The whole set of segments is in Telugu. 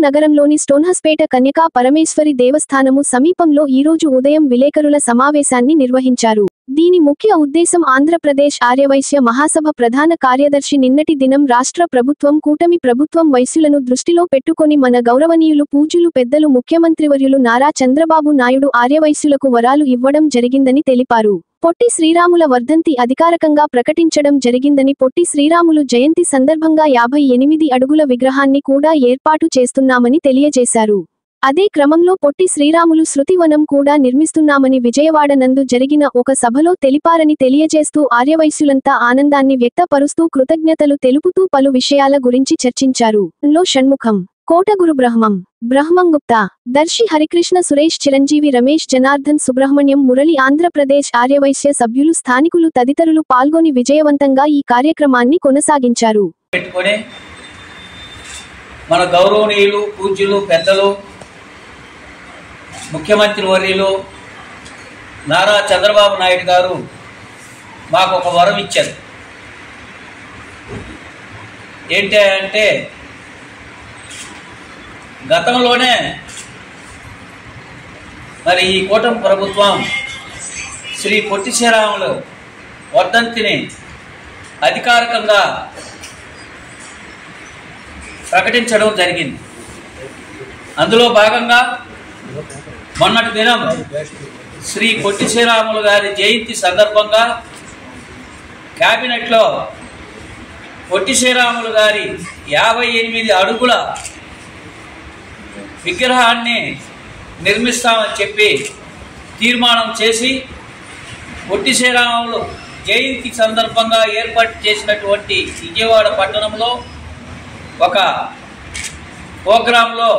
నగరంలోని స్టోన్హస్పేట కన్యకా పరమేశ్వరి దేవస్థానము సమీపంలో ఈరోజు ఉదయం విలేకరుల సమావేశాన్ని నిర్వహించారు. దీని ముఖ్య ఉద్దేశం ఆంధ్రప్రదేశ్ ఆర్యవైశ్య మహాసభ ప్రధాన కార్యదర్శి నిన్నటి దినం రాష్ట్ర ప్రభుత్వం కూటమి ప్రభుత్వం వైశ్యులను దృష్టిలో పెట్టుకొని మన గౌరవనీయులు పూజ్యులు పెద్దలు ముఖ్యమంత్రివర్యులు నారా చంద్రబాబు నాయుడు ఆర్యవైశ్యులకు వరాలు ఇవ్వడం జరిగిందని తెలిపారు. పొట్టి శ్రీరాముల వర్ధంతి అధికారికంగా ప్రకటించడం జరిగిందని పొట్టి శ్రీరాములు జయంతి సందర్భంగా 58 అడుగుల విగ్రహాన్ని కూడా ఏర్పాటు చేస్తున్నామని తెలియజేశారు. అదే క్రమంలో పొట్టి శ్రీరాములు శృతివనం కూడా నిర్మిస్తున్నామని విజయవాడ నందు జరిగిన ఒక సభలో తెలిపారని తెలియజేస్తూ ఆర్యవైశ్యులంతా ఆనందాన్ని వ్యక్తపరుస్తూ కృతజ్ఞతలు తెలుపుతూ పలు విషయాల గురించి చర్చించారు. లో షణ్ముఖం, కోటగురు బ్రహ్మంగుప్తా, దర్శి హరికృష్ణ, సురేష్, చిరంజీవి, రమేష్, జనార్దన్, సుబ్రహ్మణ్యం, మురళి, ఆంధ్రప్రదేశ్ ఆర్యవైశ్య సభ్యులు, స్థానికులు తదితరులు పాల్గొని విజయవంతంగా ఈ కార్యక్రమాన్ని కొనసాగించారు. మన గౌరవనీయులు పూజ్యులు పెద్దలు ముఖ్యమంత్రి వర్యులు నారా చంద్రబాబు నాయుడు గారు మాకు ఒక వరం ఇచ్చారు. ఏంటి అంటే గతంలోనే మరి ఈ కూటమి ప్రభుత్వం శ్రీ పొట్టి శ్రీరాములు వర్ధంతిని అధికారికంగా ప్రకటించడం జరిగింది. అందులో భాగంగా మొన్నటి దినం శ్రీ పొట్టి శ్రీరాములు గారి జయంతి సందర్భంగా క్యాబినెట్లో పొట్టి శ్రీరాములు గారి 58 అడుగుల విగ్రహాన్ని నిర్మిస్తామని చెప్పి తీర్మానం చేసి పొట్టి శ్రీరాములు జయంతి సందర్భంగా ఏర్పాటు చేసినటువంటి విజయవాడ పట్టణంలో ఒక ప్రోగ్రాంలో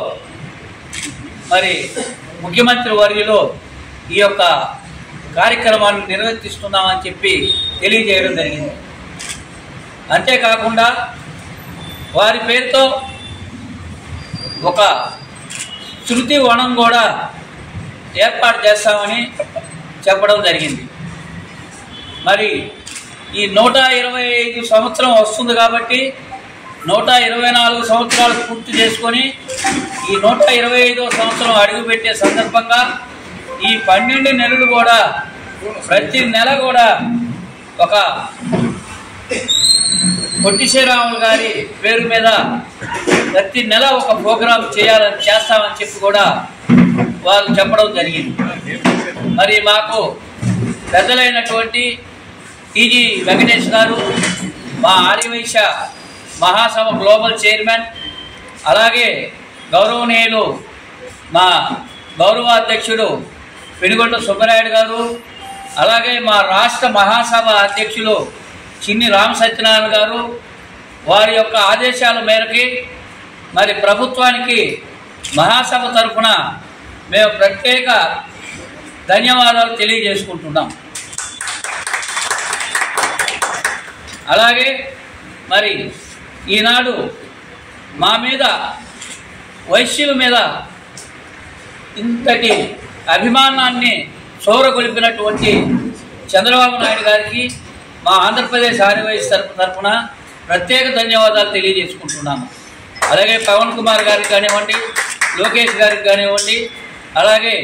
మరి ముఖ్యమంత్రి వర్యులు ఈ యొక్క కార్యక్రమాన్ని నిర్వర్తిస్తున్నామని చెప్పి తెలియజేయడం జరిగింది. అంతేకాకుండా వారి పేరుతో ఒక శృతి వనం కూడా ఏర్పాటు చేస్తామని చెప్పడం జరిగింది. మరి ఈ 125 సంవత్సరం వస్తుంది కాబట్టి 124 సంవత్సరాలు పూర్తి చేసుకొని ఈ 125వ సంవత్సరం అడుగుపెట్టే సందర్భంగా ఈ 12 నెలలు కూడా ప్రతి నెల కూడా ఒక పొట్టి శ్రీరాములు గారి పేరు మీద ప్రతి నెల ఒక ప్రోగ్రాం చేస్తామని చెప్పి కూడా వాళ్ళు చెప్పడం జరిగింది. మరి మాకు పెద్దలైనటువంటి టీజీ వెంకటేష్ గారు, మా ఆర్యవైశ్య మహాసభ గ్లోబల్ చైర్మన్, అలాగే గౌరవనీయులు మా గౌరవాధ్యక్షుడు పెనుగొండ సుబ్బరాయుడు గారు, అలాగే మా రాష్ట్ర మహాసభ అధ్యక్షులు చిన్ని రామ సత్యనారాయణ గారు, వారి యొక్క ఆదేశాల మేరకి మరి ప్రభుత్వానికి మహాసభ తరఫున మేము ప్రత్యేక ధన్యవాదాలు తెలియజేసుకుంటున్నాం. అలాగే మరి ఈనాడు మా మీద వైశ్యుల మీద ఇంతటి అభిమానాన్ని చూరగొలిపినటువంటి చంద్రబాబు నాయుడు గారికి మా ఆంధ్రప్రదేశ్ ఆర్యవైశ్య తరఫున ప్రత్యేక ధన్యవాదాలు తెలియజేసుకుంటున్నాము. అలాగే పవన్ కుమార్ గారికి కానివ్వండి, లోకేష్ గారికి కానివ్వండి, అలాగే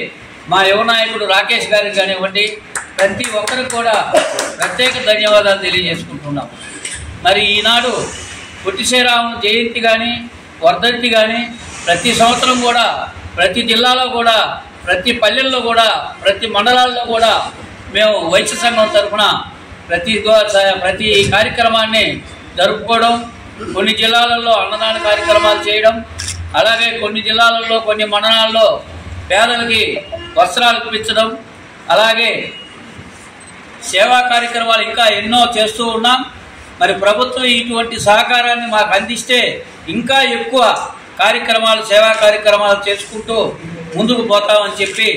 మా యువ నాయకుడు రాకేష్ గారికి కానివ్వండి, ప్రతి ఒక్కరికి కూడా ప్రత్యేక ధన్యవాదాలు తెలియజేసుకుంటున్నాం. మరి ఈనాడు పొట్టి శ్రీరాములు జయంతి కానీ వర్ధంతి కానీ ప్రతి సంవత్సరం కూడా ప్రతి జిల్లాలో కూడా ప్రతి పల్లెల్లో కూడా ప్రతి మండలాల్లో కూడా మేము వైశ్య సంఘం తరఫున ప్రతి కార్యక్రమాన్ని జరుపుకోవడం, కొన్ని జిల్లాలలో అన్నదాన కార్యక్రమాలు చేయడం, అలాగే కొన్ని జిల్లాలలో కొన్ని మండలాల్లో పేదలకి వస్త్రాలు ఇప్పించడం, అలాగే సేవా కార్యక్రమాలు ఇంకా ఎన్నో చేస్తూ ఉన్నాం. మరి ప్రభుత్వం ఇటువంటి సహకారాన్ని మాకు అందిస్తే ఇంకా ఎక్కువ కార్యక్రమాలు సేవా కార్యక్రమాలు చేసుకుంటూ ముందుకు పోతామని చెప్పి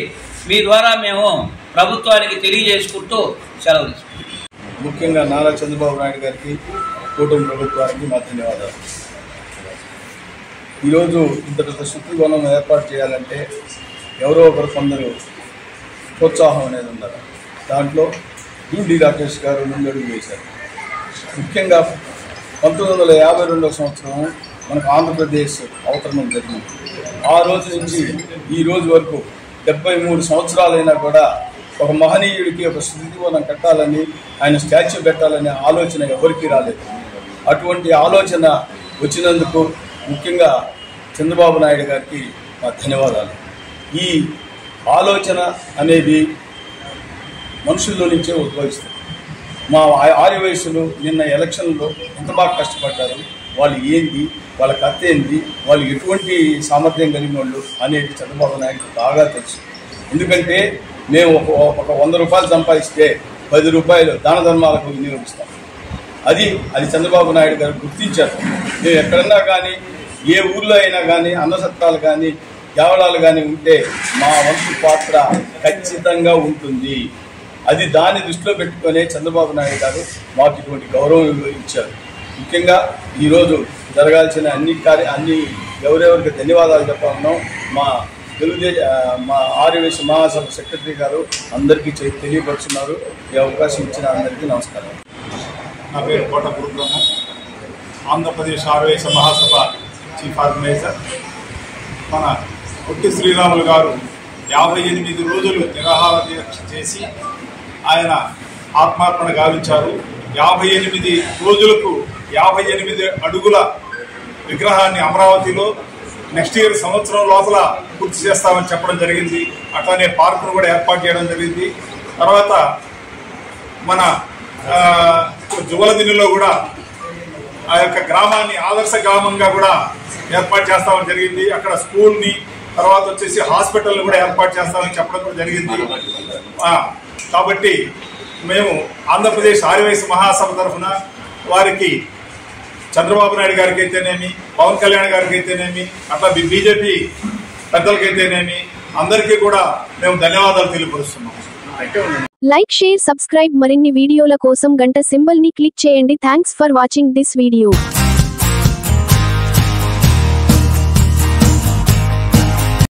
మీ ద్వారా మేము ప్రభుత్వానికి తెలియజేసుకుంటూ సెలవు తీసుకుంటాం. ముఖ్యంగా నారా చంద్రబాబు నాయుడు గారికి, కూటమి ప్రభుత్వానికి మా ధన్యవాదాలు. ఈరోజు ఇంతటి శుద్ధివనం ఏర్పాటు చేయాలంటే ఎవరో ఒకరు కొందరు ప్రోత్సాహం అనేది ఉన్నారు. దాంట్లో డి రాకేష్ గారు ముందడుగు వేశారు. ముఖ్యంగా 1952వ సంవత్సరం మనకు ఆంధ్రప్రదేశ్ అవతరణం జరిగింది. ఆ రోజు నుంచి ఈ రోజు వరకు 73 సంవత్సరాలైనా కూడా ఒక మహనీయుడికి ఒక స్మృతివనం కట్టాలని, ఆయన స్టాచ్యూ పెట్టాలనే ఆలోచన ఎవరికీ రాలేదు. అటువంటి ఆలోచన వచ్చినందుకు ముఖ్యంగా చంద్రబాబు నాయుడు గారికి మా ధన్యవాదాలు. ఈ ఆలోచన అనేది మనుషుల్లో నుంచే ఉద్భవిస్తుంది. మా ఆర్యవయస్సులు నిన్న ఎలక్షన్లో ఎంత బాగా కష్టపడ్డారు, వాళ్ళు ఏంది, వాళ్ళ కథ ఏంది, వాళ్ళు ఎటువంటి సామర్థ్యం కలిగిన వాళ్ళు అనేది చంద్రబాబు నాయుడుకి బాగా తెలుసు. ఎందుకంటే మేము ఒక 100 రూపాయలు సంపాదిస్తే 10 రూపాయలు దాన ధర్మాలకు వినియోగిస్తాం. అది చంద్రబాబు నాయుడు గారు గుర్తించారు. మేము ఎక్కడన్నా కానీ, ఏ ఊర్లో అయినా కానీ అన్నసత్రాలు కానీ దేవాలయాలు కానీ ఉంటే మా వంతు పాత్ర ఖచ్చితంగా ఉంటుంది. అది దాన్ని దృష్టిలో పెట్టుకునే చంద్రబాబు నాయుడు గారు మాకు ఇటువంటి గౌరవం ఇచ్చారు. ముఖ్యంగా ఈరోజు జరగాల్సిన అన్ని ఎవరెవరికి ధన్యవాదాలు చెప్పాలన్నాం. మా ఆర్యవైశ్య మహాసభ సెక్రటరీ గారు అందరికీ తెలియపరుచున్నారు. ఈ అవకాశం ఇచ్చిన అందరికీ నమస్కారం. నా పేరు కోట గురుబ్రహ్మ, ఆంధ్రప్రదేశ్ ఆర్యవైశ్య మహాసభ చీఫ్ ఆర్గనైజర్. మన పొట్టి శ్రీరాములు గారు 58 రోజులు నిరాహార దీక్ష చేసి ఆయన ఆత్మార్పణ గావించారు. 58 రోజులకు 58 అడుగుల విగ్రహాన్ని అమరావతిలో నెక్స్ట్ ఇయర్ సంవత్సరం లోపల పూర్తి చేస్తామని చెప్పడం జరిగింది. అట్లానే పార్కును కూడా ఏర్పాటు చేయడం జరిగింది. తర్వాత మన జువలదినిలో కూడా ఆ యొక్క గ్రామాన్ని ఆదర్శ గ్రామంగా కూడా ఏర్పాటు చేస్తామని జరిగింది. అక్కడ స్కూల్ని, తర్వాత వచ్చేసి హాస్పిటల్ని కూడా ఏర్పాటు చేస్తామని చెప్పడం కూడా జరిగింది. కాబట్టి మేము ఆంధ్రప్రదేశ్ ఆర్యవైశ్య మహాసభ తరఫున వారికి చంద్రబాబు నాయుడు గారికి అయితేనేమి, పవన్ కళ్యాణ్ గారికి అయితేనేమి, అట్లా బీజేపీ పెద్దలకైతేనేమి అందరికీ కూడా మేము ధన్యవాదాలు తెలియపరుస్తున్నాం. Like, share, subscribe. మరిన్ని వీడియోల కోసం గంట సింబల్ ని క్లిక్ చేయండి. Thanks for watching this video.